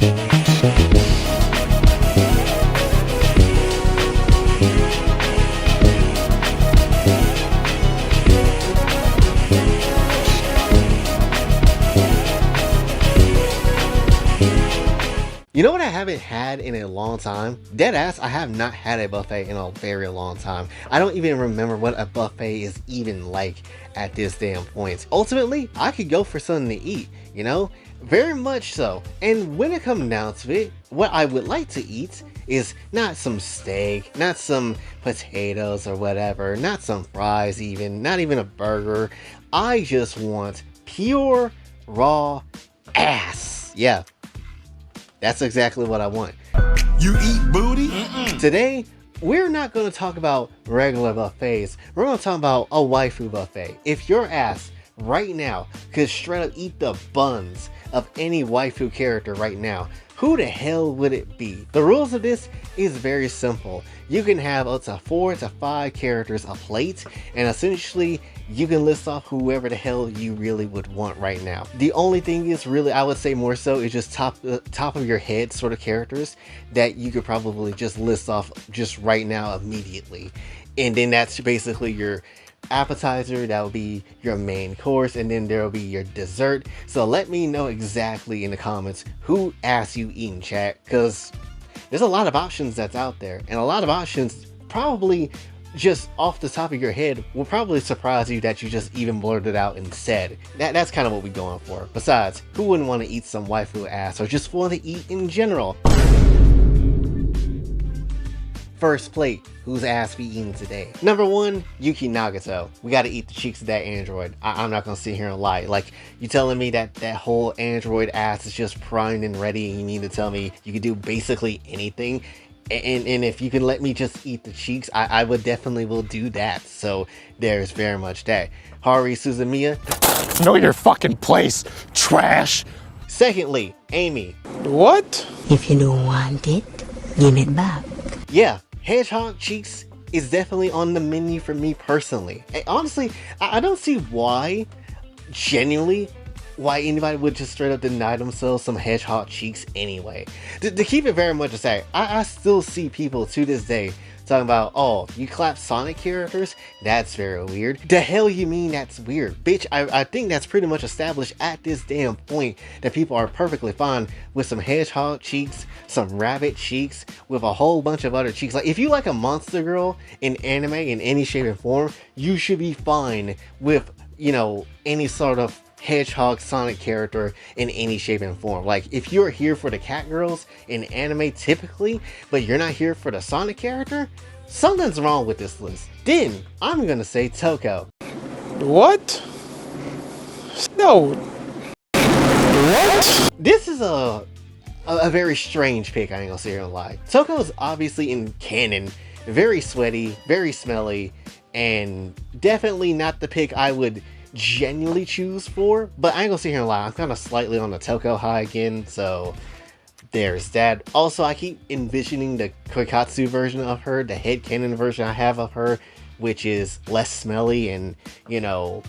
You know what I haven't had in a long time? Deadass, I have not had a buffet in a very long time. I don't even remember what a buffet is even like at this damn point. Ultimately, I could go for something to eat, you know? Very much so. And when it comes down to it, what I would like to eat is not some steak, not some potatoes or whatever, not some fries even, not even a burger. I just want pure, raw ass. Yeah. That's exactly what I want. You eat booty? Today, we're not going to talk about regular buffets. We're going to talk about a waifu buffet. If your ass right now could straight up eat the buns of any waifu character right now, who the hell would it be? The rules of this is very simple. You can have up to 4 to 5 characters a plate, and essentially you can list off whoever the hell you really would want right now. The only thing is really, I would say more so, is just top of your head sort of characters that you could probably just list off just right now immediately. And then that's basically your appetizer, that will be your main course, and then there will be your dessert. So let me know exactly in the comments who ass you eating, chat, because there's a lot of options that's out there, and a lot of options probably just off the top of your head will probably surprise you that you just even blurted out and said. That's kind of what we're going for. Besides, who wouldn't want to eat some waifu ass or just want to eat in general? First plate, whose ass we eating today? Number 1, Yuki Nagato. We gotta eat the cheeks of that android. I'm not gonna sit here and lie. Like, you telling me that that whole android ass is just primed and ready, and you mean to tell me you can do basically anything? And if you can let me just eat the cheeks, I would definitely will do that. So there's very much that. Haru Suzumiya. Know your fucking place, trash. Secondly, Amy. What? If you don't want it, give it back. Yeah, hedgehog cheeks is definitely on the menu for me personally. And honestly, I don't see why, genuinely, why anybody would just straight up deny themselves some hedgehog cheeks anyway. To keep it very much aside, I still see people to this day talking about, oh, you clap Sonic characters? That's very weird. The hell you mean that's weird? Bitch, I think that's pretty much established at this damn point that people are perfectly fine with some hedgehog cheeks, some rabbit cheeks, with a whole bunch of other cheeks. Like, if you like a monster girl in anime in any shape and form, you should be fine with, you know, any sort of hedgehog Sonic character in any shape and form. Like, if you're here for the cat girls in anime typically, but you're not here for the Sonic character, something's wrong with this list. Then I'm gonna say Toko. What? No. What? This is a very strange pick, I ain't gonna sit here and lie. Toko's obviously in canon very sweaty, very smelly, and definitely not the pick I would genuinely choose for, but I ain't gonna sit here and lie, I'm kind of slightly on the Toko high again, so there's that. Also, I keep envisioning the Koikatsu version of her, the headcanon version I have of her, which is less smelly and, you know,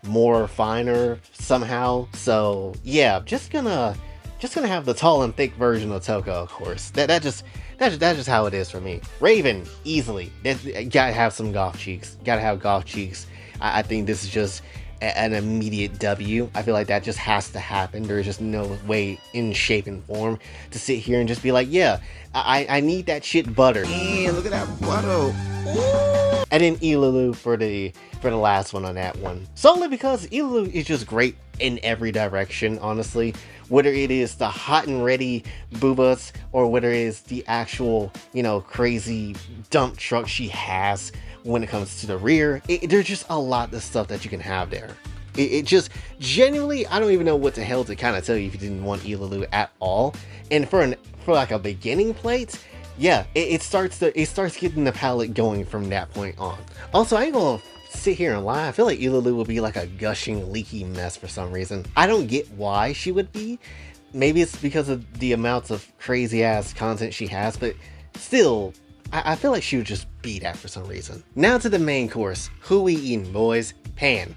more finer somehow. So yeah, just gonna have the tall and thick version of Toko, of course. That's just how it is for me. Raven, easily. Gotta have some golf cheeks. Gotta have golf cheeks. I think this is just an immediate W. I feel like that just has to happen. There's just no way in shape and form to sit here and just be like, yeah, I need that shit butter. Yeah, look at that butter. Ooh. And then Ilulu for the last one on that one. Solely because Ilulu is just great in every direction, honestly. Whether it is the hot and ready boobas or whether it is the actual, you know, crazy dump truck she has when it comes to the rear. There's just a lot of stuff that you can have there. It just genuinely, I don't even know what the hell to kind of tell you if you didn't want Ilulu at all. And for like a beginning plate, yeah, it starts getting the palate going from that point on. Also, I ain't gonna sit here and lie, I feel like Ilulu will be like a gushing, leaky mess for some reason. I don't get why she would be. Maybe it's because of the amounts of crazy ass content she has, but still, I feel like she would just be that for some reason. Now to the main course. Who we eating, boys? Pan.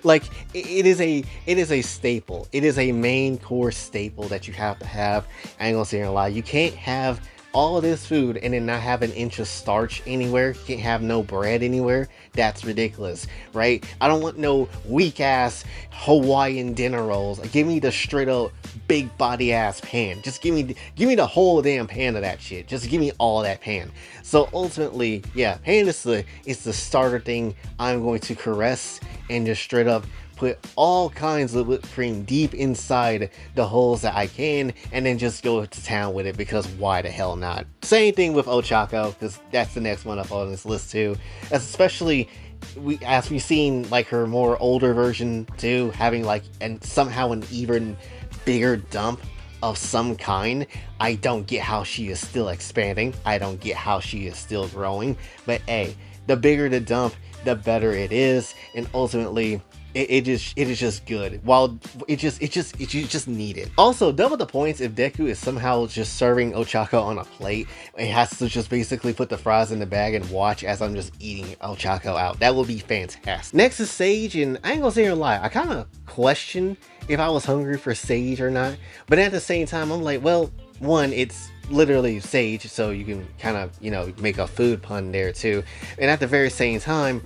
Like it is a staple. It is a main course staple that you have to have. I ain't gonna sit here and lie. You can't have all of this food and then not have an inch of starch anywhere. You can't have no bread anywhere. That's ridiculous, right? I don't want no weak ass Hawaiian dinner rolls. Give me the straight up big body ass pan. Just give me the whole damn pan of that shit. Just give me all that pan. So ultimately, yeah, pan is the starter thing I'm going to caress and just straight up put all kinds of whipped cream deep inside the holes that I can, and then just go to town with it, because why the hell not? Same thing with Ochako, because that's the next one up on this list too. Especially as we've seen like her more older version too, having like and somehow an even bigger dump of some kind. I don't get how she is still expanding. I don't get how she is still growing. But hey, the bigger the dump, the better it is, and ultimately it is just good. While you just need it. Also, double the points if Deku is somehow just serving Ochako on a plate and has to just basically put the fries in the bag and watch as I'm just eating Ochako out. That would be fantastic. Next is Sage, and I ain't gonna say here lie, I kind of question if I was hungry for Sage or not, but at the same time I'm like, well, one, it's literally Sage, so you can kind of, you know, make a food pun there too, and at the very same time,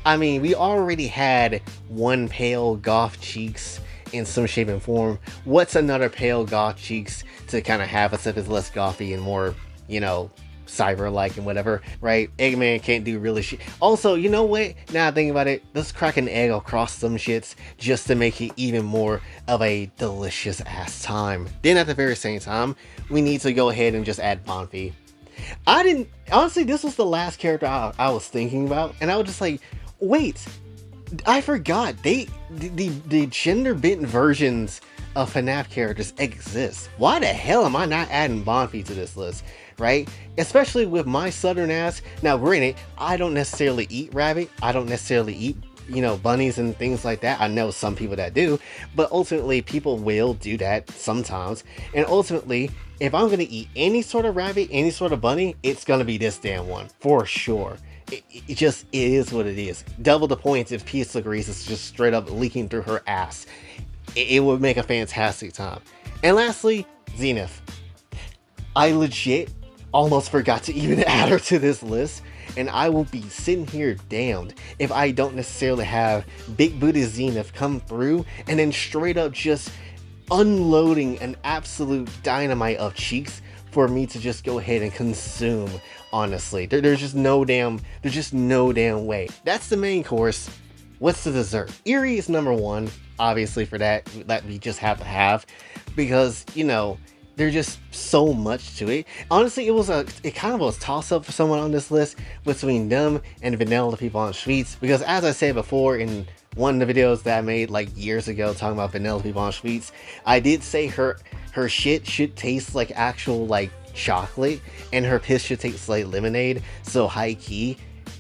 I mean, we already had one pale goth cheeks in some shape and form. What's another pale goth cheeks to kind of have us if it's less gothy and more, you know, cyber-like and whatever, right? Eggman can't do really shit. Also, you know what? Now I think about it, let's crack an egg across some shits just to make it even more of a delicious ass time. Then at the very same time, we need to go ahead and just add Bonfi. Honestly, this was the last character I was thinking about, and I was just like, wait, I forgot the gender bent versions of FNAF characters exist. Why the hell am I not adding Bonfi to this list, right? Especially with my southern ass. Now granted, I don't necessarily eat rabbit, I don't necessarily eat, you know, bunnies and things like that. I know some people that do, but ultimately people will do that sometimes, and ultimately if I'm gonna eat any sort of rabbit, any sort of bunny, it's gonna be this damn one for sure. It is what it is. Double the points if Pizza Grease is just straight up leaking through her ass. It would make a fantastic time. And lastly, Zenith. I legit almost forgot to even add her to this list, and I will be sitting here damned if I don't necessarily have Big Booty Zenith come through and then straight up just unloading an absolute dynamite of cheeks for me to just go ahead and consume. Honestly, there's just no damn way. That's the main course. What's the dessert? Eerie is number one, obviously, for that we just have to have, because, you know, there's just so much to it. Honestly, it kind of was a toss-up for someone on this list between them and Vanilla People on Sweets, because as I said before in one of the videos that I made like years ago talking about Vanilla People on Sweets, I did say her shit should taste like actual like chocolate, and her piss should taste like lemonade, so high key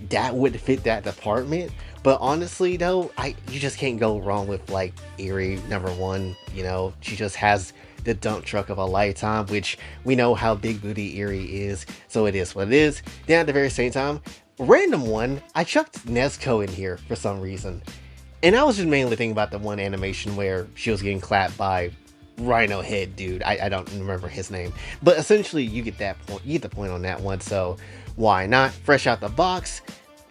that would fit that department. But honestly though, you just can't go wrong with like Eerie number one. You know, she just has the dump truck of a lifetime, which we know how big booty Eerie is, so it is what it is. Then at the very same time, random one, I chucked Nezuko in here for some reason, and I was just mainly thinking about the one animation where she was getting clapped by Rhino Head dude. I don't remember his name, but essentially you get that point. You get the point on that one. So why not? Fresh out the box,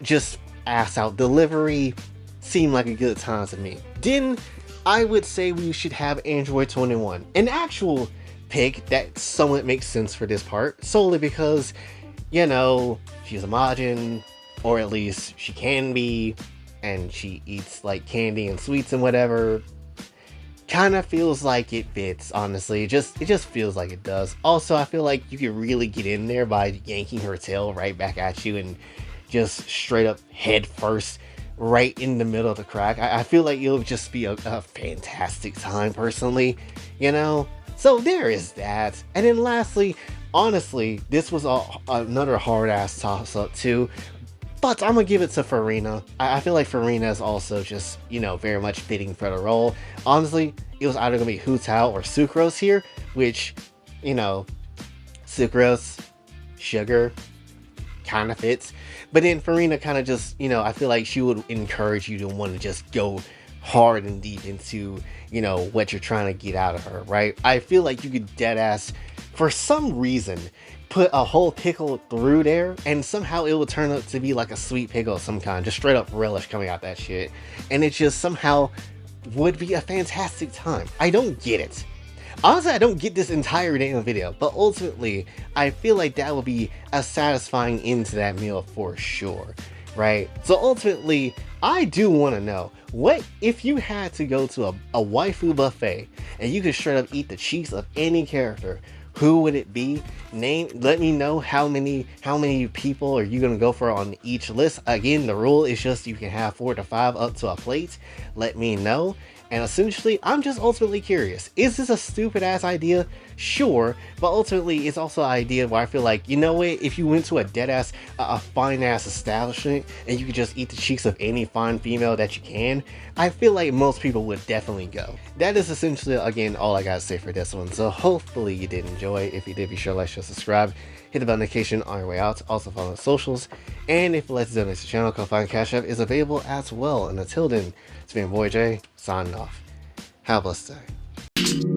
just ass out delivery, seemed like a good time to me. Then I would say we should have Android 21, an actual pick that somewhat makes sense for this part, solely because, you know, she's a Majin, or at least she can be, and she eats like candy and sweets and whatever. Kind of feels like it fits, honestly. It just feels like it does. Also, I feel like you could really get in there by yanking her tail right back at you and just straight up head first right in the middle of the crack. I feel like it'll just be a fantastic time, personally, you know? So there is that. And then lastly, honestly, this was another hard ass toss up too, but I'm gonna give it to Farina. I feel like Farina is also just, you know, very much fitting for the role. Honestly, it was either gonna be Hu Tao or Sucrose here, which, you know, Sucrose, sugar, kind of fits. But then Farina kind of just, you know, I feel like she would encourage you to want to just go hard and deep into, you know, what you're trying to get out of her, right? I feel like you could dead ass, for some reason, put a whole pickle through there, and somehow it will turn out to be like a sweet pickle of some kind, just straight up relish coming out that shit. And it just somehow would be a fantastic time. I don't get it. Honestly, I don't get this entire damn video, but ultimately, I feel like that would be a satisfying end to that meal for sure, right? So ultimately, I do want to know, what if you had to go to a waifu buffet and you could straight up eat the cheeks of any character? Who would it be? Let me know how many people are you gonna go for on each list. Again, the rule is just you can have 4 to 5 up to a plate. Let me know. And essentially, I'm just ultimately curious. Is this a stupid ass idea? Sure, but ultimately it's also an idea where I feel like, you know what, if you went to a dead ass, a fine ass establishment and you could just eat the cheeks of any fine female that you can, I feel like most people would definitely go. That is essentially, again, all I gotta say for this one. So hopefully you did enjoy. If you did, be sure to like, share, subscribe, hit the bell notification on your way out. Also follow the socials, and if you'd like to donate to the channel, Kofi and Cash App is available as well. And until then, it's been boy Jay signing off. Have a blessed day.